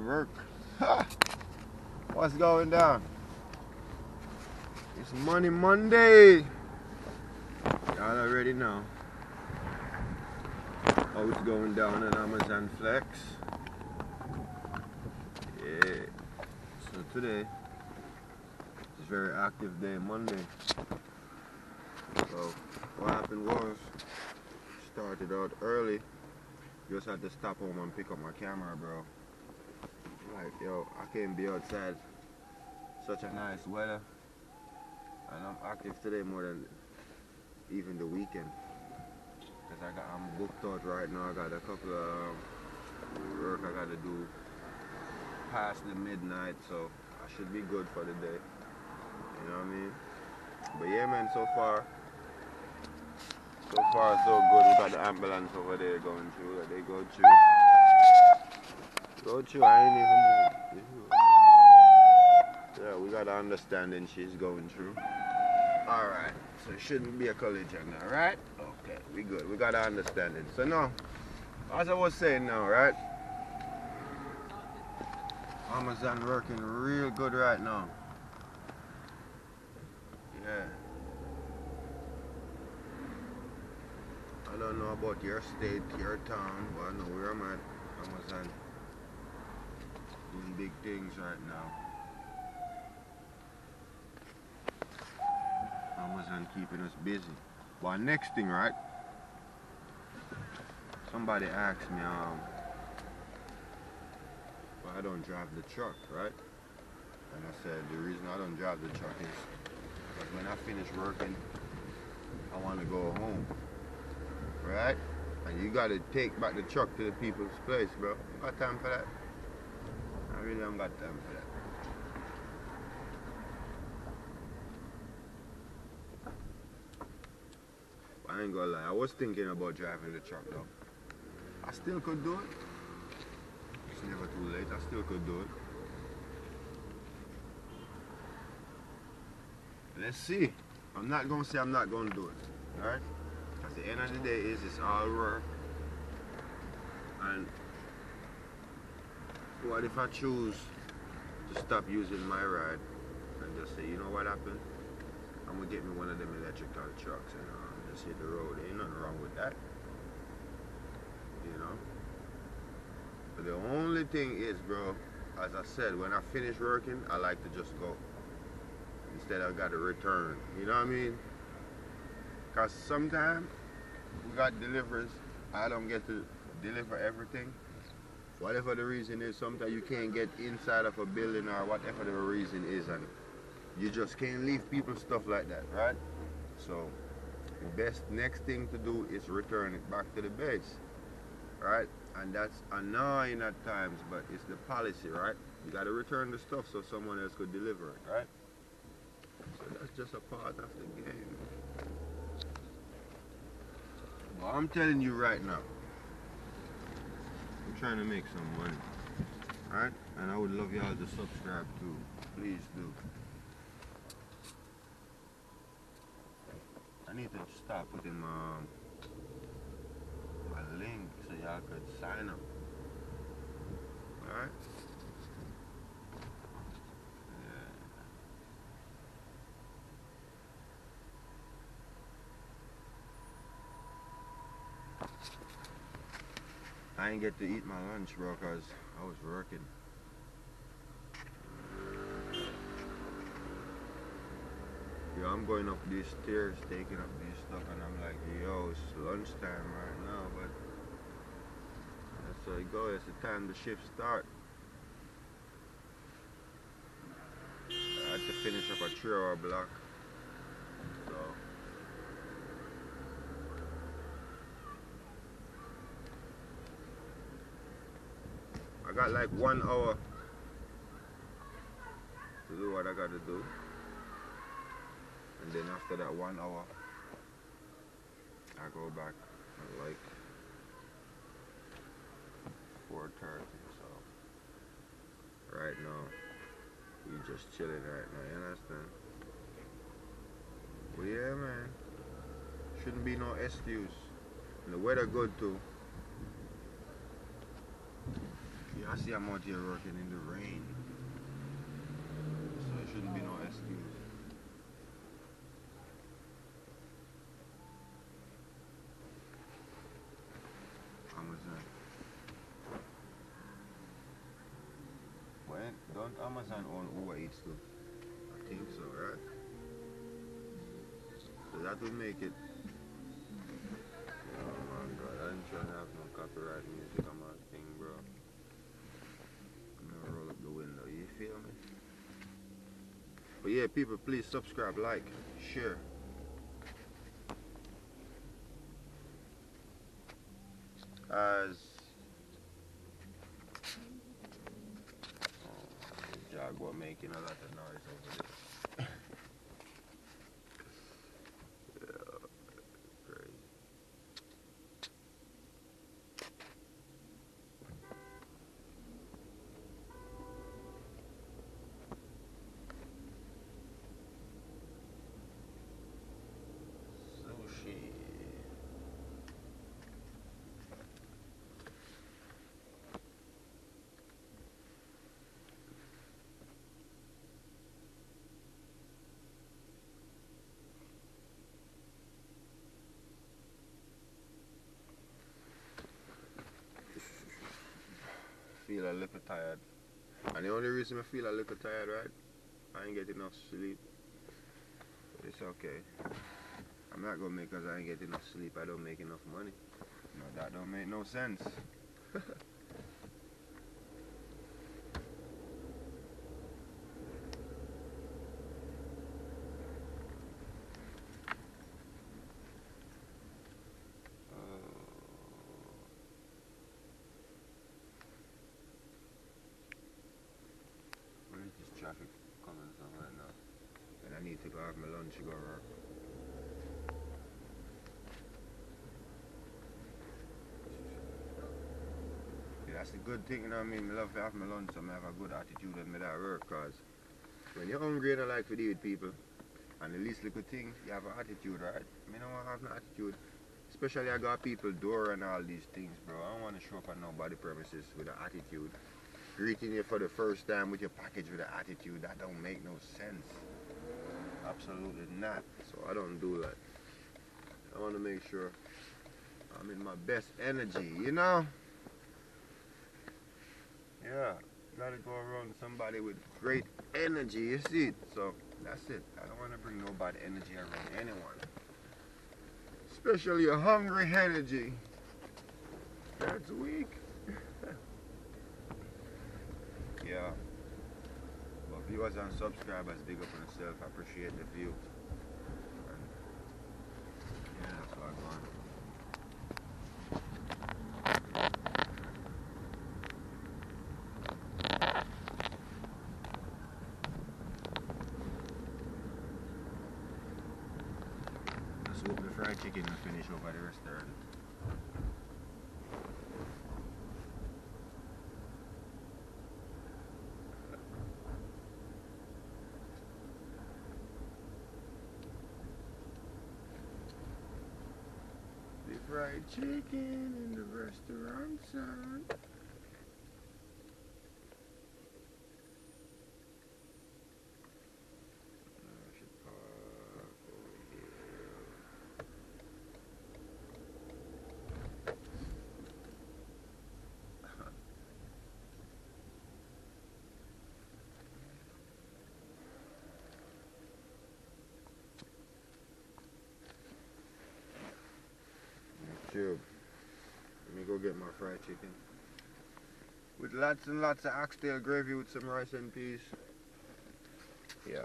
work. What's going down? It's Money Monday. Y'all already know how it's going down on Amazon Flex. Yeah. So today is a very active day, Monday. So what happened was, started out early. Just had to stop home and pick up my camera, bro. Like, yo, I can't be outside. Such a nice weather. And I'm active today more than even the weekend. Cause I'm booked out right now. I got a couple of work I gotta do past the midnight, so I should be good for the day. You know what I mean? But yeah, man, so far so good. We got the ambulance over there going through. They go through. Go through. I ain't even moving. Yeah, we got an understanding she's going through. Alright, so it shouldn't be a collision now, right? Okay, we good. We got an understanding. So now, as I was saying now, right? Amazon working real good right now. Yeah. I don't know about your state, your town, but I know where I'm at. Amazon doing big things right now. Amazon keeping us busy. But next thing, right? Somebody asked me why I don't drive the truck, right? And I said the reason I don't drive the truck is because when I finish working, I want to go home. Right? And you gotta take back the truck to the people's place, bro. You got time for that? I really don't got time for that. I ain't gonna lie, I was thinking about driving the truck though. I still could do it. It's never too late, I still could do it. Let's see. I'm not gonna say I'm not gonna do it. Alright? At the end of the day, it's all work. And what if I choose to stop using my ride and just say, you know what happened? I'm gonna get me one of them electrical trucks and just hit the road. Ain't nothing wrong with that. You know? But the only thing is, bro, as I said, when I finish working, I like to just go. Instead I gotta return. You know what I mean? Because sometimes we got deliveries, I don't get to deliver everything. Whatever the reason is, sometimes you can't get inside of a building or whatever the reason is, and you just can't leave people's stuff like that, right? So the best next thing to do is return it back to the base, right? And that's annoying at times, but it's the policy, right? You got to return the stuff so someone else could deliver it, right? So that's just a part of the game. Well, I'm telling you right now, I'm trying to make some money, alright? And I would love y'all to subscribe too. Please do. I need to start putting my link so y'all could sign up. Alright? I ain't get to eat my lunch, bro, because I was working. Yo, I'm going up these stairs, taking up these stuff, and I'm like, yo, it's lunchtime right now, but that's how it goes. It's the time the shift start. I had to finish up a 3-hour block, so. I got like 1 hour to do what I gotta do. And then after that 1 hour, I go back at like 4:30. So right now, we just chilling right now, you understand? Well, yeah, man. Shouldn't be no excuse. And the weather good too. Yeah, I see I'm out here working in the rain. So it shouldn't be no excuse. Amazon. When don't Amazon own Uber Eats too? I think so, right? So that would make it. Oh my god, I ain't trying to have no copyright music on my thing, bro. I'm gonna roll up the window, you feel me? But yeah, people, please subscribe, like, share. As the Jaguar making a lot of noise over there. Yeah, crazy. Sushi. Feel a little tired. And the only reason I feel a little tired, right? I ain't get enough sleep. But it's okay. I'm not gonna make because I ain't get enough sleep. I don't make enough money. No, that don't make no sense. Where is this traffic coming from right now? And I need to go have my lunch to go work. Yeah, that's a good thing, you know what I mean? I love to have my lunch, so I have a good attitude when I work, cause when you're hungry and I like to deal with people, and the least little thing, you have an attitude, right? I mean, I don't want to have no attitude. Especially I got people door and all these things, bro. I don't want to show up at nobody premises with an attitude. Greeting you for the first time with your package with an attitude, that don't make no sense. Absolutely not. So I don't do that. I want to make sure I'm in my best energy, you know? Yeah, gotta go around somebody with great energy, you see it? So that's it. I don't want to bring nobody energy around anyone. Especially a hungry energy. That's weak. Yeah. But viewers and subscribers, big up on yourself. I appreciate the views. And yeah, that's what I'm going. Let's hope the fried chicken will finish over the restaurant. The fried chicken in the restaurant, son. Let me go get my fried chicken. With lots and lots of oxtail gravy with some rice and peas. Yeah.